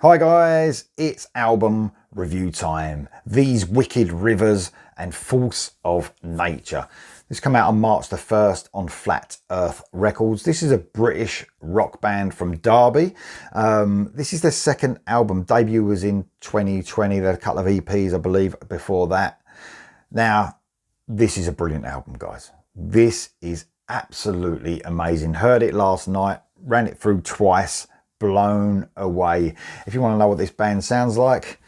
Hi guys, it's album review time. These Wicked Rivers and Force of Nature. This came out on March the 1st on Flat Earth Records. This is a British rock band from Derby. This is their second album. Debut was in 2020. There are a couple of EPs, I believe, before that. Now, this is a brilliant album, guys. This is absolutely amazing. Heard it last night, ran it through twice. Blown away. If you want to know what this band sounds like,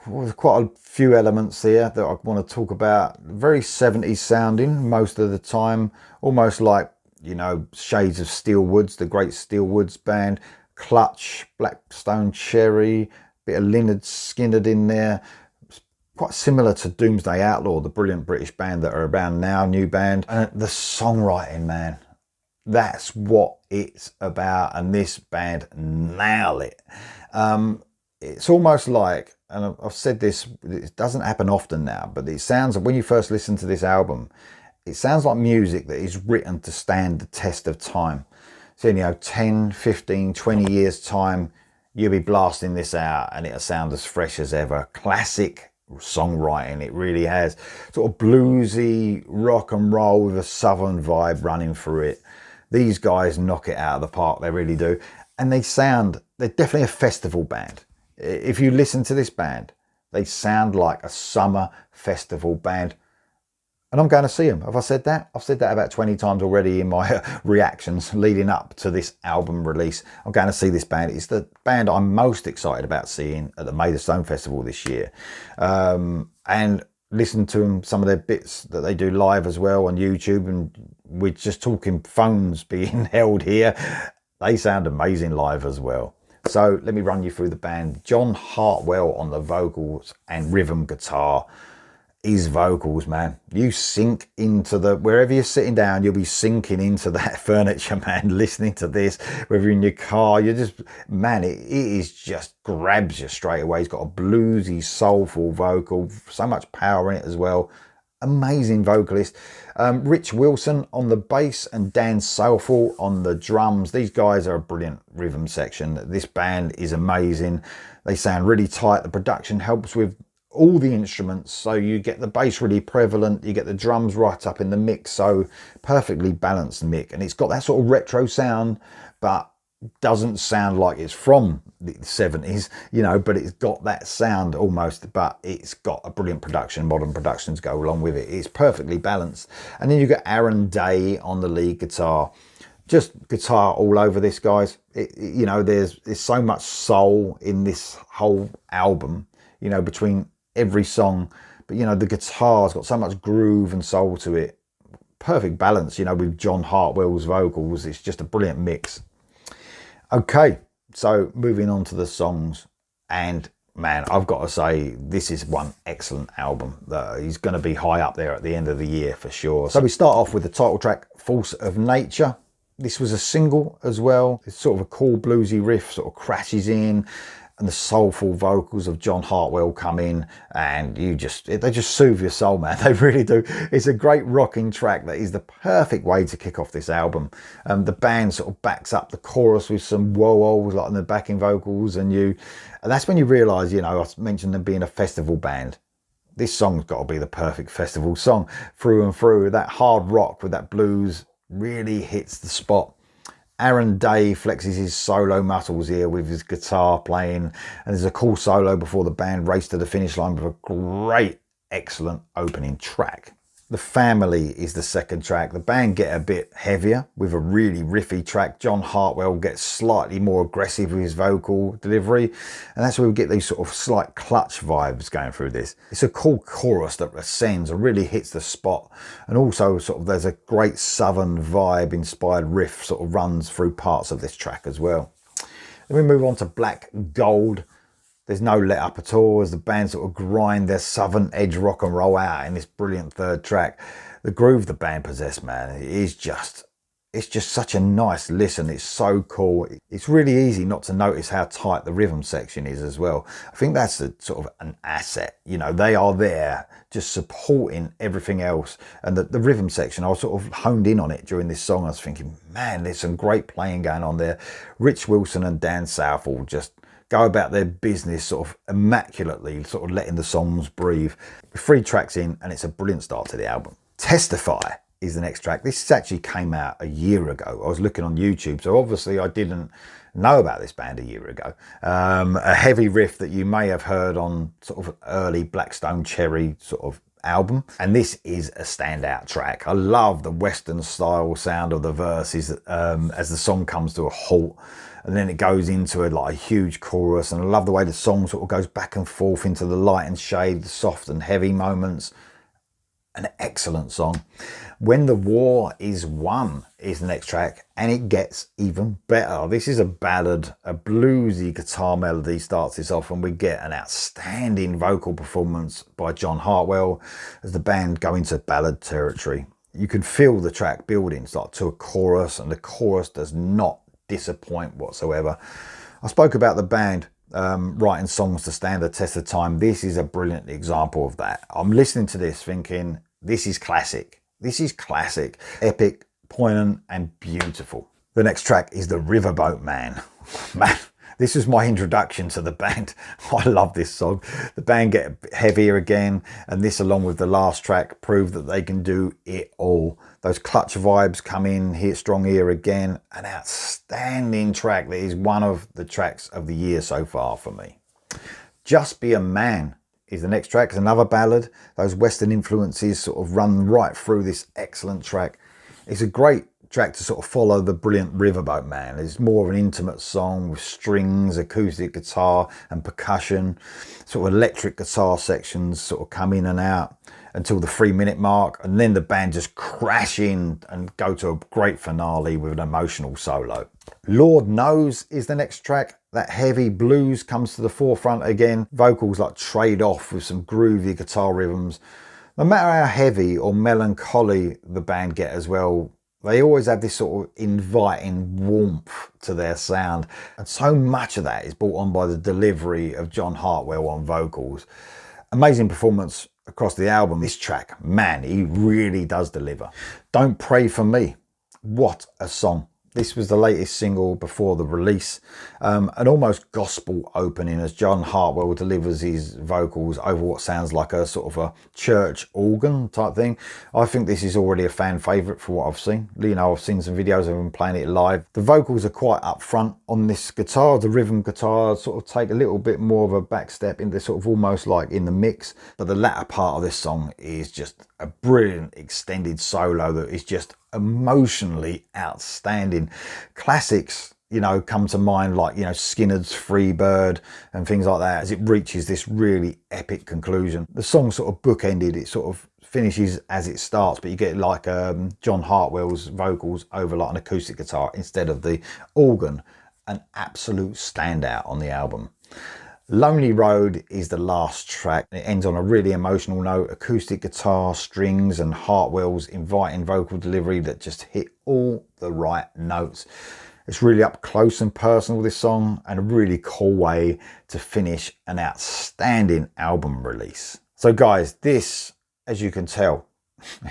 well, there's quite a few elements here that I want to talk about. Very 70s sounding most of the time, almost like, you know, shades of Steelwoods, the great Steelwoods band. Clutch, Blackstone Cherry, bit of Lynyrd Skynyrd in there. It's quite similar to Doomsday Outlaw, the brilliant British band that are around now, new band. And the songwriting, man, that's what it's about, and this band nail it. It's almost like, and I've said this, it doesn't happen often now, but it sounds, when you first listen to this album, it sounds like music that is written to stand the test of time. So, you know, 10, 15, 20 years time, you'll be blasting this out and it'll sound as fresh as ever. Classic songwriting, it really has. Sort of bluesy rock and roll with a southern vibe running through it. These guys knock it out of the park, they really do. And they're definitely a festival band. If you listen to this band, they sound like a summer festival band. And I'm going to see them. Have I said that? I've said that about 20 times already in my reactions leading up to this album release. I'm going to see this band. It's the band I'm most excited about seeing at the Maidstone Festival this year. And listen to them, some of their bits that they do live as well on YouTube, and we're just talking phones being held here. They sound amazing live as well. So let me run you through the band. John Hartwell on the vocals and rhythm guitar. His vocals, man, you sink into wherever you're sitting down, you'll be sinking into that furniture, man, listening to this, whether you're in your car, you're just, man, it is just grabs you straight away. He's got a bluesy, soulful vocal, so much power in it as well. Amazing vocalist. Rich Wilson on the bass and Dan Southall on the drums. These guys are a brilliant rhythm section. This band is amazing. They sound really tight. The production helps with all the instruments, so you get the bass really prevalent, you get the drums right up in the mix, so perfectly balanced mix. And it's got that sort of retro sound, but doesn't sound like it's from the 70s, you know, but it's got that sound almost, but it's got a brilliant production. Modern productions go along with it. It's perfectly balanced. And then you got Aaron Day on the lead guitar. Just guitar all over this, guys. You know, there's so much soul in this whole album, you know, between every song, but you know, the guitar's got so much groove and soul to it. Perfect balance, you know, with John Hartwell's vocals. It's just a brilliant mix. Okay, so moving on to the songs, and man, I've got to say, this is one excellent album that he's going to be high up there at the end of the year for sure. So we start off with the title track, Force of Nature. This was a single as well. It's sort of a cool bluesy riff, sort of crashes in, and the soulful vocals of John Hartwell come in, and they just soothe your soul, man. They really do. It's a great rocking track that is the perfect way to kick off this album. The band sort of backs up the chorus with some whoa-whoas like in the backing vocals, and that's when you realise, you know, I mentioned them being a festival band. This song's got to be the perfect festival song through and through. That hard rock with that blues really hits the spot. Aaron Day flexes his solo muscles here with his guitar playing, and there's a cool solo before the band race to the finish line with a great, excellent opening track. The Family is the second track. The band get a bit heavier with a really riffy track. John Hartwell gets slightly more aggressive with his vocal delivery, and that's where we get these sort of slight Clutch vibes going through this. It's a cool chorus that ascends and really hits the spot, and also sort of there's a great southern vibe inspired riff sort of runs through parts of this track as well. Then we move on to Black Gold. There's no let up at all as the band sort of grind their southern edge rock and roll out in this brilliant third track. The groove the band possess, man, it's just such a nice listen. It's so cool. It's really easy not to notice how tight the rhythm section is as well. I think that's a sort of an asset. You know, they are there just supporting everything else. And the rhythm section, I was sort of honed in on it during this song. I was thinking, man, there's some great playing going on there. Rich Wilson and Dan Southall just go about their business sort of immaculately, sort of letting the songs breathe. 3 tracks in, and it's a brilliant start to the album. Testify is the next track. This actually came out a year ago. I was looking on YouTube, so obviously I didn't know about this band a year ago. A heavy riff that you may have heard on sort of early Black Stone Cherry sort of album, and this is a standout track. I love the Western style sound of the verses as the song comes to a halt, and then it goes into a huge chorus, and I love the way the song sort of goes back and forth into the light and shade, the soft and heavy moments. An excellent song. When the War Is Won is the next track, and it gets even better. This is a ballad, a bluesy guitar melody starts this off, and we get an outstanding vocal performance by John Hartwell as the band go into ballad territory. You can feel the track building start to a chorus, and the chorus does not disappoint whatsoever. I spoke about the band writing songs to stand the test of time. This is a brilliant example of that. I'm listening to this thinking, this is classic. This is classic, epic, poignant, and beautiful. The next track is The Riverboat Man. Man, this was my introduction to the band. I love this song. The band get heavier again, and this, along with the last track, prove that they can do it all. Those clutch vibes come in, Hear It Strong here again. An outstanding track that is one of the tracks of the year so far for me. Just Be a Man is the next track. It's another ballad. Those Western influences sort of run right through this excellent track. It's a great track to sort of follow the brilliant Riverboat Man. It's more of an intimate song with strings, acoustic guitar and percussion. Sort of electric guitar sections sort of come in and out until the 3-minute mark, and then the band just crash in and go to a great finale with an emotional solo. Lord Knows is the next track. That heavy blues comes to the forefront again. Vocals trade off with some groovy guitar rhythms. No matter how heavy or melancholy the band get as well, they always have this sort of inviting warmth to their sound. And so much of that is brought on by the delivery of John Hartwell on vocals. Amazing performance across the album. This track, man, he really does deliver. Don't Pray For Me. What a song. This was the latest single before the release. An almost gospel opening as John Hartwell delivers his vocals over what sounds like a sort of a church organ type thing. I think this is already a fan favourite for what I've seen. You know, I've seen some videos of him playing it live. The vocals are quite up front on this guitar. The rhythm guitar sort of take a little bit more of a back step into sort of almost like in the mix. But the latter part of this song is just a brilliant extended solo that is just emotionally outstanding. Classics, you know, come to mind, like, you know, Skinner's Freebird and things like that, as it reaches this really epic conclusion. The song sort of bookended, it sort of finishes as it starts, but you get like John Hartwell's vocals over like an acoustic guitar instead of the organ. An absolute standout on the album. Lonely Road is the last track. It ends on a really emotional note. Acoustic guitar, strings, and Hartwell's inviting vocal delivery that just hit all the right notes. It's really up close and personal, this song, and a really cool way to finish an outstanding album release. So guys, this, as you can tell,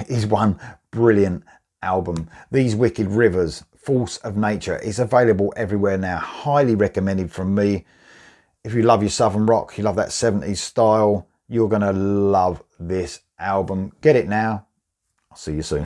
is one brilliant album. These Wicked Rivers, Force of Nature, is available everywhere now. Highly recommended from me. If you love your Southern rock, you love that 70s style, you're going to love this album. Get it now. I'll see you soon.